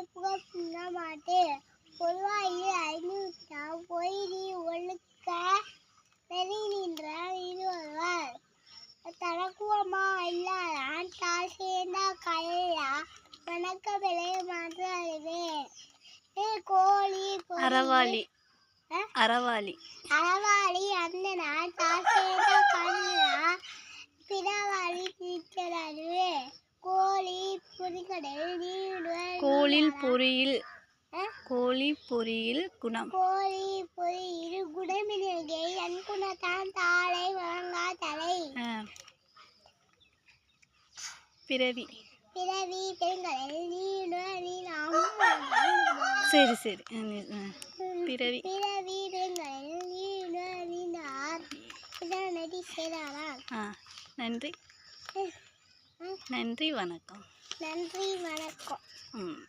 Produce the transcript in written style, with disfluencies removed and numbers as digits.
புகழ்ந்த மாட்டு பொதுவாயில் அறிந்துவிட்டா பொய்தி ஒழுக்க நெறி நின்ற இருவர் தனக்குவமா இல்லாதான் தாழ் சேர்ந்த கலையா வணக்க விலை மாற்று அறிவேன் கோழி அறவாளி அறவாளி அறவாளி அந்த நாள் தாழ் சேர்ந்த கலையா பிறவாளி தீர்த்தறிவே கோழி பொறிகடல் நீடுவர் கோழி பொறியில் குணம் கோழி பொறியில் குணமினர்கே என் குணத்தான் தாளை வழங்கா தலை பிறவி பெருங்கடல் நீடுவர் நீனாகும் சரி பிறவி பெருங்கடல் நீடுவர் நீனார் நடி சேரார் நன்றி வணக்கம் நன்றி வணக்கம்